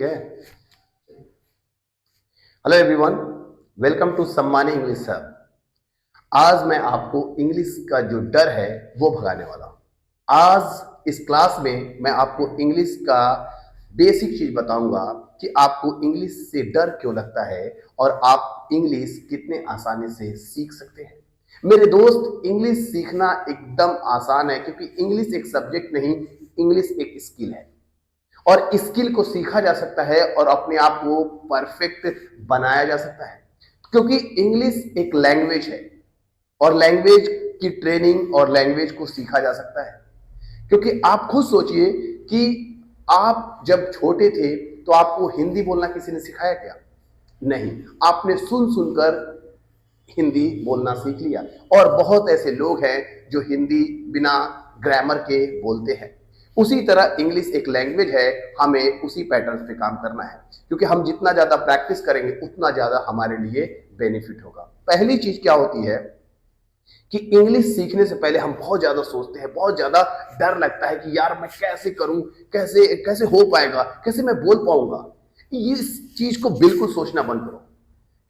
Yeah. Hello everyone, welcome to Sammani English sir. आज मैं आपको इंग्लिश का जो डर है वो भगाने वाला हूँ। आज इस क्लास में मैं आपको इंग्लिश का बेसिक चीज बताऊंगा कि आपको इंग्लिश से डर क्यों लगता है और आप इंग्लिश कितने आसानी से सीख सकते हैं। मेरे दोस्त, इंग्लिश सीखना एकदम आसान है क्योंकि इंग्लिश एक सब्जेक्ट नहीं, इंग्लिश एक स्किल है और स्किल को सीखा जा सकता है और अपने आप को परफेक्ट बनाया जा सकता है क्योंकि इंग्लिश एक लैंग्वेज है और लैंग्वेज की ट्रेनिंग और लैंग्वेज को सीखा जा सकता है। क्योंकि आप खुद सोचिए कि आप जब छोटे थे तो आपको हिंदी बोलना किसी ने सिखाया क्या? नहीं, आपने सुन सुनकर हिंदी बोलना सीख लिया और बहुत ऐसे लोग हैं जो हिंदी बिना ग्रामर के बोलते हैं। उसी तरह इंग्लिश एक लैंग्वेज है, हमें उसी पैटर्न पे काम करना है क्योंकि हम जितना ज्यादा प्रैक्टिस करेंगे उतना ज्यादा हमारे लिए बेनिफिट होगा। पहली चीज क्या होती है कि इंग्लिश सीखने से पहले हम बहुत ज्यादा सोचते हैं, बहुत ज्यादा डर लगता है कि यार मैं कैसे करूं, कैसे कैसे हो पाएगा, कैसे मैं बोल पाऊंगा। इस चीज को बिल्कुल सोचना बंद करो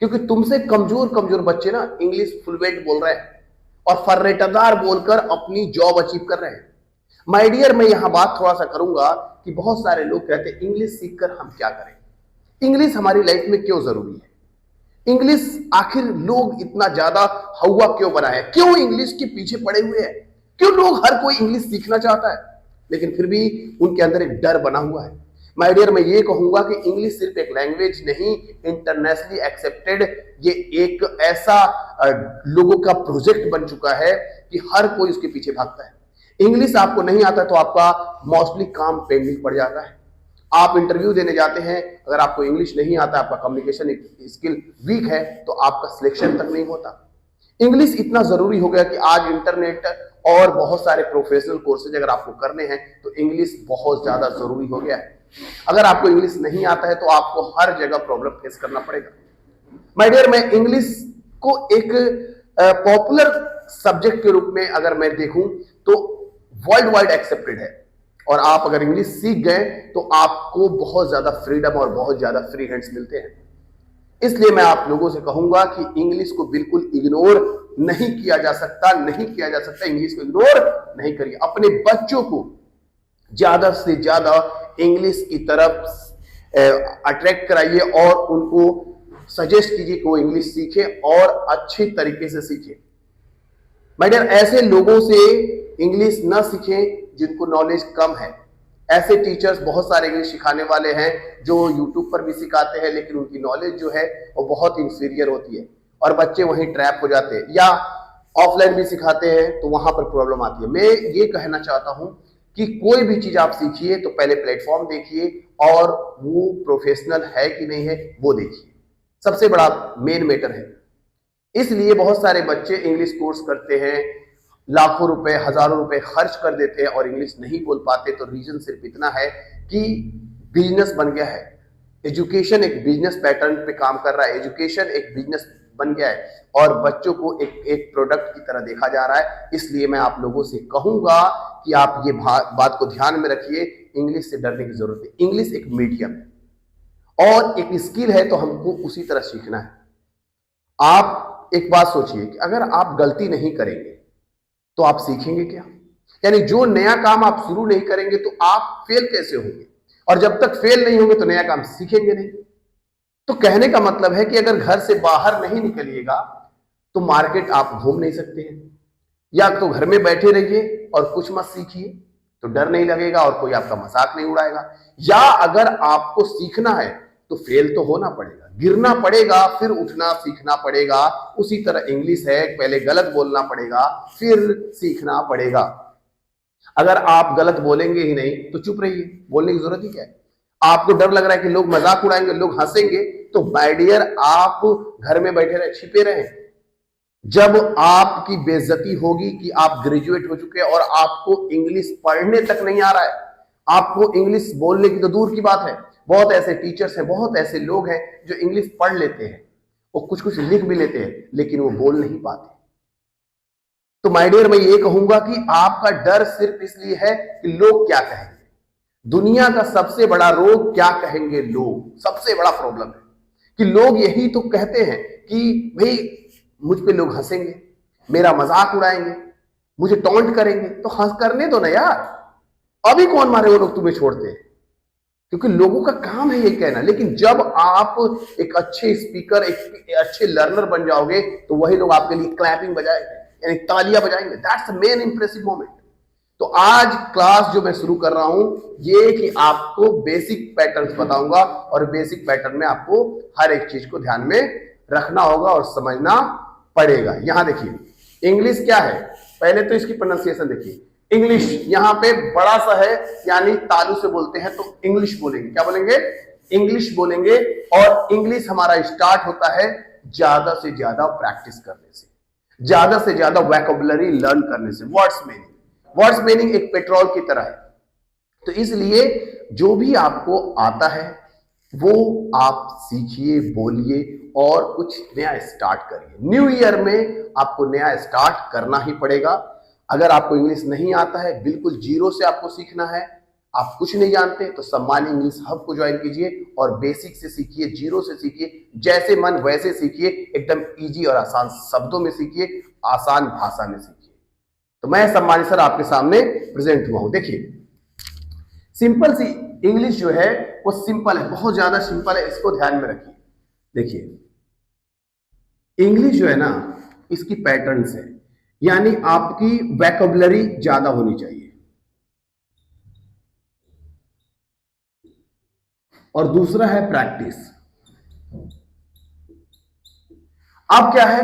क्योंकि तुमसे कमजोर कमजोर बच्चे ना इंग्लिश फ्लुएंट बोल रहे हैं और फर्रेटादार बोलकर अपनी जॉब अचीव कर रहे हैं। माय डियर, मैं यहां बात थोड़ा सा करूंगा कि बहुत सारे लोग कहते हैं इंग्लिश सीखकर हम क्या करें, इंग्लिश हमारी लाइफ में क्यों जरूरी है, इंग्लिश आखिर लोग इतना ज्यादा हवा क्यों बनाए, क्यों इंग्लिश के पीछे पड़े हुए हैं, क्यों लोग हर कोई इंग्लिश सीखना चाहता है लेकिन फिर भी उनके अंदर एक डर बना हुआ है। माय डियर, मैं ये कहूंगा कि इंग्लिश सिर्फ एक लैंग्वेज नहीं, इंटरनेशनली एक्सेप्टेड ये एक ऐसा लोगों का प्रोजेक्ट बन चुका है कि हर कोई उसके पीछे भागता है। इंग्लिश आपको नहीं आता तो आपका मोस्टली काम पेंडिंग पड़ जाता है। आप इंटरव्यू देने जाते हैं, अगर आपको इंग्लिश नहीं आता, आपका कम्युनिकेशन स्किल वीक है तो आपका सिलेक्शन तक नहीं होता। इंग्लिश इतना जरूरी हो गया कि आज इंटरनेट और बहुत सारे प्रोफेशनल कोर्सेज अगर आपको करने हैं तो इंग्लिश बहुत ज्यादा जरूरी हो गया है। अगर आपको इंग्लिश नहीं आता है तो आपको हर जगह प्रॉब्लम फेस करना पड़ेगा। माय डियर, मैं इंग्लिश को एक पॉपुलर सब्जेक्ट के रूप में अगर मैं देखूं तो वर्ल्ड वाइड एक्सेप्टेड है और आप अगर इंग्लिश सीख गए तो आपको बहुत ज्यादा फ्रीडम और बहुत ज्यादा फ्री हैंड्स मिलते हैं। इसलिए मैं आप लोगों से कहूंगा कि इंग्लिश को बिल्कुल इग्नोर नहीं किया जा सकता, नहीं किया जा सकता। इंग्लिश को इग्नोर नहीं करिए, अपने बच्चों को ज्यादा से ज्यादा इंग्लिश की तरफ अट्रैक्ट कराइए और उनको सजेस्ट कीजिए कि वो इंग्लिश सीखे और अच्छे तरीके से सीखे। माय डियर, ऐसे लोगों से इंग्लिश ना सीखें जिनको नॉलेज कम है। ऐसे टीचर्स बहुत सारे इंग्लिश सिखाने वाले हैं जो यूट्यूब पर भी सिखाते हैं लेकिन उनकी नॉलेज जो है वो बहुत इंफीरियर होती है और बच्चे वहीं ट्रैप हो जाते हैं, या ऑफलाइन भी सिखाते हैं तो वहां पर प्रॉब्लम आती है। मैं ये कहना चाहता हूं कि कोई भी चीज आप सीखिए तो पहले प्लेटफॉर्म देखिए और वो प्रोफेशनल है कि नहीं है वो देखिए, सबसे बड़ा मेन मैटर है। इसलिए बहुत सारे बच्चे इंग्लिश कोर्स करते हैं, लाखों रुपए हजारों रुपए खर्च कर देते हैं और इंग्लिश नहीं बोल पाते। तो रीजन सिर्फ इतना है कि बिजनेस बन गया है। एजुकेशन एक बिजनेस पैटर्न पे काम कर रहा है, एजुकेशन एक बिजनेस बन गया है और बच्चों को एक प्रोडक्ट की तरह देखा जा रहा है। इसलिए मैं आप लोगों से कहूंगा कि आप ये बात को ध्यान में रखिए, इंग्लिश से डरने की जरूरत है। इंग्लिश एक मीडियम है और एक स्किल है तो हमको उसी तरह सीखना है। आप एक बात सोचिए कि अगर आप गलती नहीं करेंगे तो आप सीखेंगे क्या? यानी जो नया काम आप शुरू नहीं करेंगे तो आप फेल कैसे होंगे, और जब तक फेल नहीं होंगे तो नया काम सीखेंगे नहीं। तो कहने का मतलब है कि अगर घर से बाहर नहीं निकलिएगा तो मार्केट आप घूम नहीं सकते हैं, या तो घर में बैठे रहिए और कुछ मत सीखिए तो डर नहीं लगेगा और कोई आपका मजाक नहीं उड़ाएगा, या अगर आपको सीखना है तो फेल तो होना पड़ेगा, गिरना पड़ेगा, फिर उठना सीखना पड़ेगा। उसी तरह इंग्लिश है, पहले गलत बोलना पड़ेगा फिर सीखना पड़ेगा। अगर आप गलत बोलेंगे ही नहीं तो चुप रहिए, बोलने की जरूरत ही क्या है? आपको डर लग रहा है कि लोग मजाक उड़ाएंगे, लोग हंसेंगे, तो माय डियर आप घर में बैठे रहे, छिपे रहे। जब आपकी बेइज्जती होगी कि आप ग्रेजुएट हो चुके हैं और आपको इंग्लिश पढ़ने तक नहीं आ रहा है, आपको इंग्लिश बोलने की तो दूर की बात है। बहुत ऐसे टीचर्स हैं, बहुत ऐसे लोग हैं जो इंग्लिश पढ़ लेते हैं, वो कुछ कुछ लिख भी लेते हैं लेकिन वो बोल नहीं पाते। तो माय डियर, मैं ये कहूंगा कि आपका डर सिर्फ इसलिए है कि लोग क्या कहेंगे। दुनिया का सबसे बड़ा रोग क्या कहेंगे लोग, सबसे बड़ा प्रॉब्लम है कि लोग यही तो कहते हैं कि भाई मुझ पे लोग हंसेंगे, मेरा मजाक उड़ाएंगे, मुझे टॉन्ट करेंगे, तो हंस करने दो ना यार, अभी कौन मारे वो लोग तुम्हें छोड़ते हैं, क्योंकि लोगों का काम है ये कहना। लेकिन जब आप एक अच्छे स्पीकर, एक अच्छे लर्नर बन जाओगे, तो वही लोग आपके लिए क्लैपिंग बजाएंगे, यानी तालियां बजाएंगे। That's the main impressive moment. तो आज क्लास जो मैं शुरू कर रहा हूं, ये कि आपको बेसिक पैटर्न्स बताऊंगा, और बेसिक पैटर्न में आपको हर एक चीज को ध्यान में रखना होगा और समझना पड़ेगा। यहां देखिए इंग्लिश क्या है, पहले तो इसकी प्रोनाउंसिएशन देखिए। इंग्लिश यहां पे बड़ा सा है, यानी तालू से बोलते हैं तो इंग्लिश बोलेंगे। क्या बोलेंगे? इंग्लिश बोलेंगे। और इंग्लिश हमारा स्टार्ट होता है ज्यादा से ज्यादा प्रैक्टिस करने से, ज्यादा से ज्यादा वोकैबुलरी लर्न करने से। वर्ड्स मीनिंग एक पेट्रोल की तरह है। तो इसलिए जो भी आपको आता है वो आप सीखिए, बोलिए और कुछ नया स्टार्ट करिए। न्यू ईयर में आपको नया स्टार्ट करना ही पड़ेगा। अगर आपको इंग्लिश नहीं आता है, बिल्कुल जीरो से आपको सीखना है, आप कुछ नहीं जानते, तो सम्मान इंग्लिश हब को ज्वाइन कीजिए और बेसिक से सीखिए, जीरो से सीखिए, जैसे मन वैसे सीखिए, एकदम इजी और आसान शब्दों में सीखिए, आसान भाषा में सीखिए। तो मैं सम्मानित सर आपके सामने प्रेजेंट हुआ हूं। देखिए सिंपल सी इंग्लिश जो है वो सिंपल है, बहुत ज्यादा सिंपल है, इसको ध्यान में रखिए। देखिए इंग्लिश जो है ना, इसकी पैटर्न्स है, यानी आपकी वोकैबुलरी ज्यादा होनी चाहिए। और दूसरा है प्रैक्टिस। अब क्या है,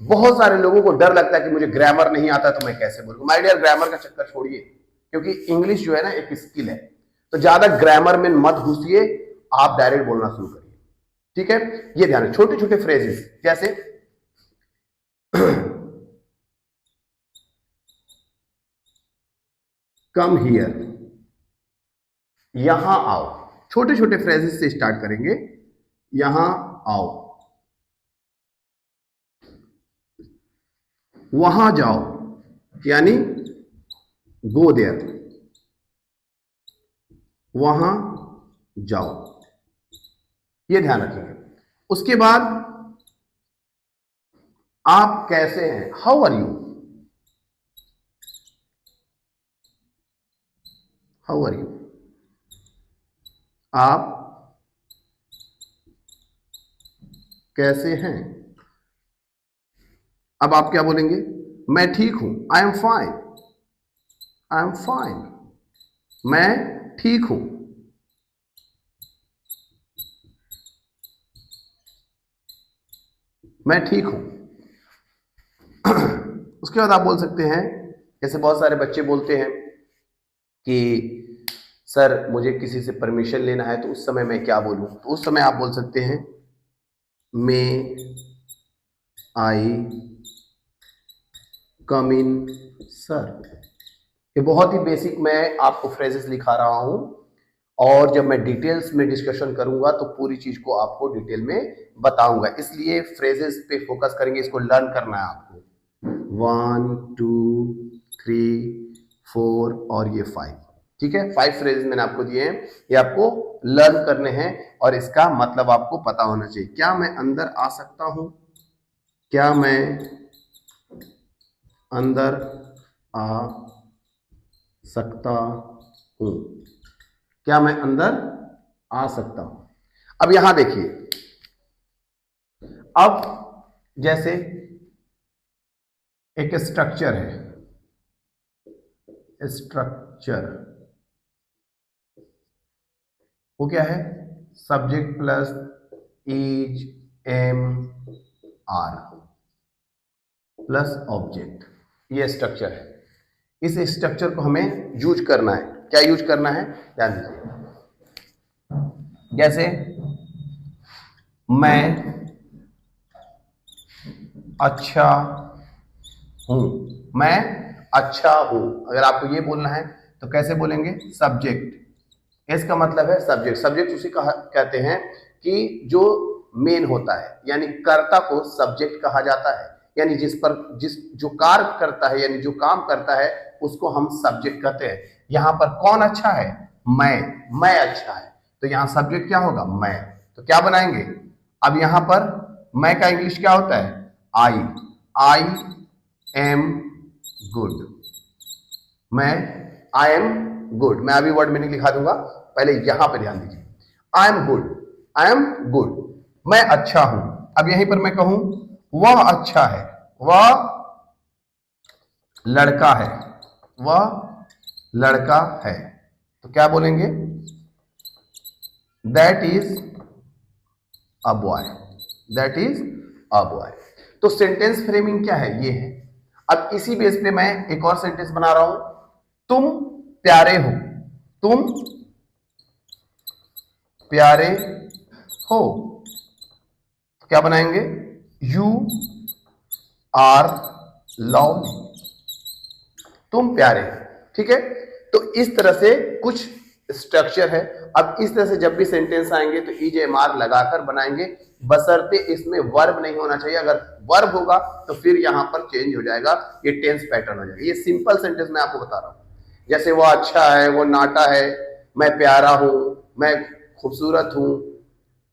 बहुत सारे लोगों को डर लगता है कि मुझे ग्रामर नहीं आता तो मैं कैसे बोलूं। माय डियर, ग्रामर का चक्कर छोड़िए, क्योंकि इंग्लिश जो है ना एक स्किल है, तो ज्यादा ग्रामर में मत घुसिए, आप डायरेक्ट बोलना शुरू करिए। ठीक है, ये ध्यान है। छोटे छोटे फ्रेजेस जैसे कम हियर, यहां आओ, छोटे छोटे फ्रेजेस से स्टार्ट करेंगे। यहां आओ, वहां जाओ, यानी गो देयर, वहां जाओ, ये ध्यान रखिएगा। उसके बाद आप कैसे हैं, how are you, how are you, आप कैसे हैं। अब आप क्या बोलेंगे? मैं ठीक हूं, आई am fine, I am fine, मैं ठीक हूं। मैं ठीक हूं। उसके बाद आप बोल सकते हैं, जैसे बहुत सारे बच्चे बोलते हैं कि सर मुझे किसी से परमिशन लेना है, तो उस समय मैं क्या बोलूं? तो उस समय आप बोल सकते हैं मे आई कम इन सर। ये बहुत ही बेसिक मैं आपको फ्रेजेस लिखा रहा हूं, और जब मैं डिटेल्स में डिस्कशन करूंगा तो पूरी चीज को आपको डिटेल में बताऊंगा। इसलिए फ्रेजेस पे फोकस करेंगे, इसको लर्न करना है आपको। 1 2 3 4 और ये 5। ठीक है, 5 फ्रेजेस मैंने आपको दिए हैं, ये आपको लर्न करने हैं और इसका मतलब आपको पता होना चाहिए। क्या मैं अंदर आ सकता हूं? क्या मैं अंदर आ सकता हूं? क्या मैं अंदर आ सकता हूं? अब यहां देखिए, अब जैसे एक स्ट्रक्चर है, स्ट्रक्चर वो क्या है? Subject plus is am are plus object, ये स्ट्रक्चर है। इस स्ट्रक्चर को हमें यूज करना है। क्या यूज करना है? ध्यान दीजिए। जैसे मैं अच्छा हूं, मैं अच्छा हूं, अगर आपको ये बोलना है तो कैसे बोलेंगे? सब्जेक्ट। इसका मतलब है सब्जेक्ट। सब्जेक्ट उसी कहते हैं कि जो मेन होता है, यानी कर्ता को सब्जेक्ट कहा जाता है, यानी जिस जो कार्य करता है, यानी जो काम करता है, उसको हम सब्जेक्ट कहते हैं। यहां पर कौन अच्छा है? मैं अच्छा है, तो यहां सब्जेक्ट क्या होगा, मैं। तो क्या बनाएंगे, अब यहां पर मैं का इंग्लिश क्या होता है, आई एम गुड। मैं आई एम गुड, मैं अभी वर्ड मीनिंग लिखा दूंगा, पहले यहां पर ध्यान दीजिए। I am good, I am good, मैं अच्छा हूं। अब यहीं पर मैं कहूं वह अच्छा है, वह लड़का है, वह लड़का है, तो क्या बोलेंगे, that is a boy, that is a boy. तो सेंटेंस फ्रेमिंग क्या है, ये है। अब इसी बेस पे मैं एक और सेंटेंस बना रहा हूं, तुम प्यारे हो, तुम प्यारे हो, तो क्या बनाएंगे, यू आर लवली, तुम प्यारे हो, ठीक है। तो इस तरह से कुछ स्ट्रक्चर है। अब इस तरह से जब भी सेंटेंस आएंगे तो ईजेएमआर लगाकर बनाएंगे, बशर्ते इसमें वर्ब नहीं होना चाहिए। अगर वर्ब होगा तो फिर यहां पर चेंज हो जाएगा, ये टेंस पैटर्न हो जाएगा। ये सिंपल सेंटेंस मैं आपको बता रहा हूं, जैसे वो अच्छा है, वो नाटा है, मैं प्यारा हूं, मैं खूबसूरत हूं,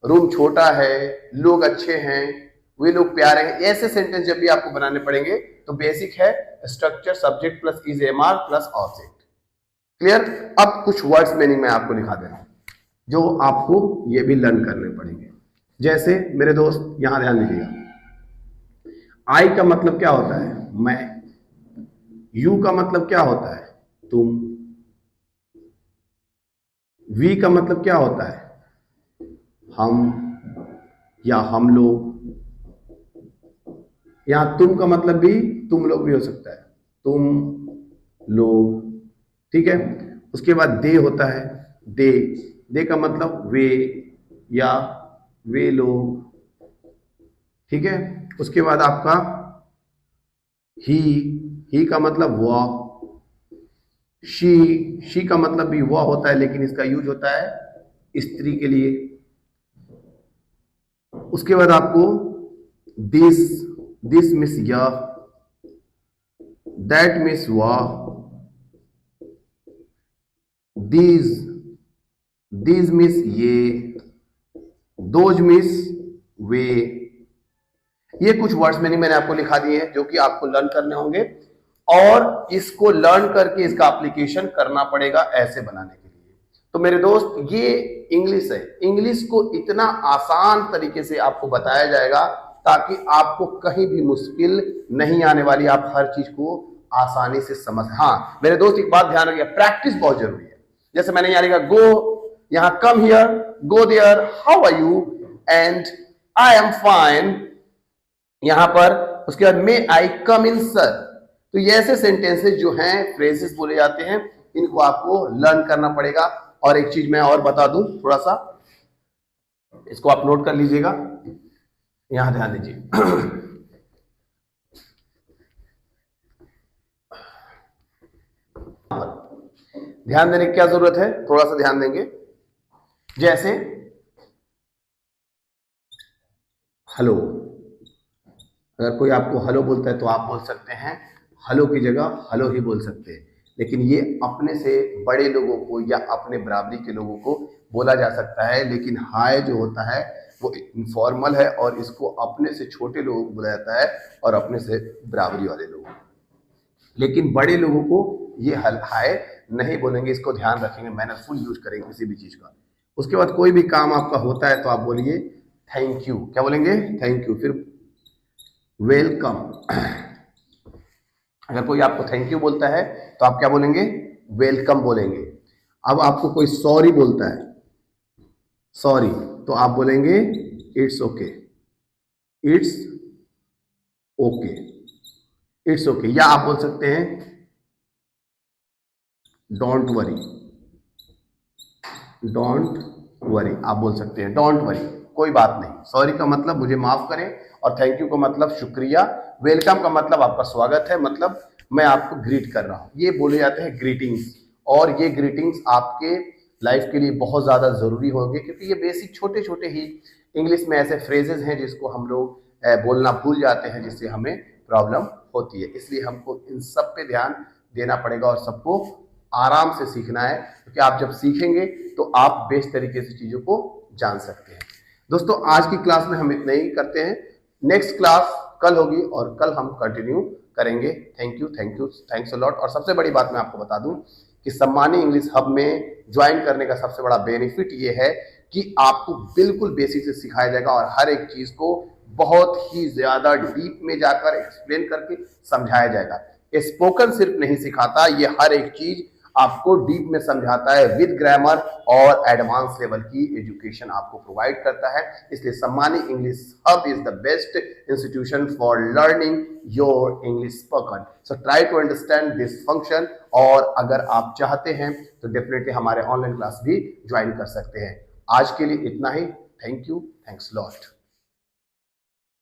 रूम छोटा है, लोग अच्छे हैं, वे लोग प्यारे हैं। ऐसे सेंटेंस जब भी आपको बनाने पड़ेंगे तो बेसिक है स्ट्रक्चर सब्जेक्ट प्लस ईजेएमआर प्लस ऑब्जेक्ट। क्लियर। अब कुछ वर्ड्स मीनिंग मैं आपको लिखा दे रहा हूं जो आपको ये भी लर्न करने पड़ेंगे। जैसे मेरे दोस्त यहां ध्यान दीजिएगा, आई का मतलब क्या होता है, मैं। यू का मतलब क्या होता है, तुम। वी का मतलब क्या होता है, हम या हम लोग। यहां तुम का मतलब भी तुम लोग भी हो सकता है, तुम लोग, ठीक है। उसके बाद दे होता है, दे, दे का मतलब वे या वे लोग, ठीक है। उसके बाद आपका ही का मतलब वह। शी का मतलब भी वह होता है, लेकिन इसका यूज होता है स्त्री के लिए। उसके बाद आपको दिस, दिस मीन्स यह, दैट मीन्स वह, दीज, दीज मीन्स ये, दोज मीन्स वे। ये कुछ वर्ड्स मैंने आपको लिखा दिए हैं जो कि आपको लर्न करने होंगे, और इसको लर्न करके इसका एप्लीकेशन करना पड़ेगा ऐसे बनाने के लिए। तो मेरे दोस्त ये इंग्लिश है, इंग्लिश को इतना आसान तरीके से आपको बताया जाएगा ताकि आपको कहीं भी मुश्किल नहीं आने वाली, आप हर चीज को आसानी से समझ। हाँ मेरे दोस्त एक बात ध्यान रखिए, प्रैक्टिस बहुत जरूरी है। जैसे मैंने यहाँ लिखा गो, यहां come here, go there, how are you, and I am fine यहां पर। उसके बाद मे आई कम इन सर। तो ये ऐसे सेंटेंसेस जो हैं, फ्रेजेस बोले जाते हैं, इनको आपको लर्न करना पड़ेगा। और एक चीज मैं और बता दूं थोड़ा सा, इसको आप नोट कर लीजिएगा, यहां ध्यान दीजिए। ध्यान देने की क्या जरूरत है, थोड़ा सा ध्यान देंगे। जैसे हेलो, अगर कोई आपको हेलो बोलता है तो आप बोल सकते हैं हेलो की जगह हेलो ही बोल सकते हैं। लेकिन ये अपने से बड़े लोगों को या अपने बराबरी के लोगों को बोला जा सकता है। लेकिन हाय जो होता है वो इनफॉर्मल है, और इसको अपने से छोटे लोगों को बोला जाता है और अपने से बराबरी वाले लोगों को। लेकिन बड़े लोगों को ये हाय नहीं बोलेंगे, इसको ध्यान रखेंगे, मैनरफुल यूज करेंगे किसी भी चीज का। उसके बाद कोई भी काम आपका होता है तो आप बोलिए थैंक यू। क्या बोलेंगे, थैंक यू। फिर वेलकम, अगर कोई आपको थैंक यू बोलता है तो आप क्या बोलेंगे, वेलकम बोलेंगे। अब आपको कोई सॉरी बोलता है, सॉरी, तो आप बोलेंगे it's okay, it's okay, it's okay. या आप बोल सकते हैं डोंट वरी, डोंट वरी, आप बोल सकते हैं डोंट वरी, कोई बात नहीं। सॉरी का मतलब मुझे माफ करें, और थैंक यू का मतलब शुक्रिया, वेलकम का मतलब आपका स्वागत है, मतलब मैं आपको ग्रीट कर रहा हूं। ये बोले जाते हैं ग्रीटिंग्स, और ये ग्रीटिंग्स आपके लाइफ के लिए बहुत ज्यादा जरूरी होंगे, क्योंकि ये बेसिक छोटे छोटे ही इंग्लिश में ऐसे फ्रेजेस हैं जिसको हम लोग बोलना भूल जाते हैं, जिससे हमें प्रॉब्लम होती है। इसलिए हमको इन सब पे ध्यान देना पड़ेगा और सबको आराम से सीखना है, क्योंकि आप जब सीखेंगे तो आप बेस्ट तरीके से चीजों को जान सकते हैं। दोस्तों आज की क्लास में हम इतना ही करते हैं। नेक्स्ट क्लास कल होगी और कल हम कंटिन्यू करेंगे। Thank you, thanks a lot. और सबसे बड़ी बात मैं आपको बता दूं कि सम्मानी इंग्लिश हब में ज्वाइन करने का सबसे बड़ा बेनिफिट ये है कि आपको बिल्कुल बेसिक से सिखाया जाएगा और हर एक चीज को बहुत ही ज्यादा डीप में जाकर एक्सप्लेन करके समझाया जाएगा। स्पोकन सिर्फ नहीं सिखाता, ये हर एक चीज आपको डीप में समझाता है, विद ग्रामर और एडवांस लेवल की एजुकेशन आपको प्रोवाइड करता है। इसलिए Sammani English hub is the best institution for learning your English spoken. So try to understand this function, और अगर आप चाहते हैं तो डेफिनेटली हमारे ऑनलाइन क्लास भी ज्वाइन कर सकते हैं। आज के लिए इतना ही। Thank you, thanks lot.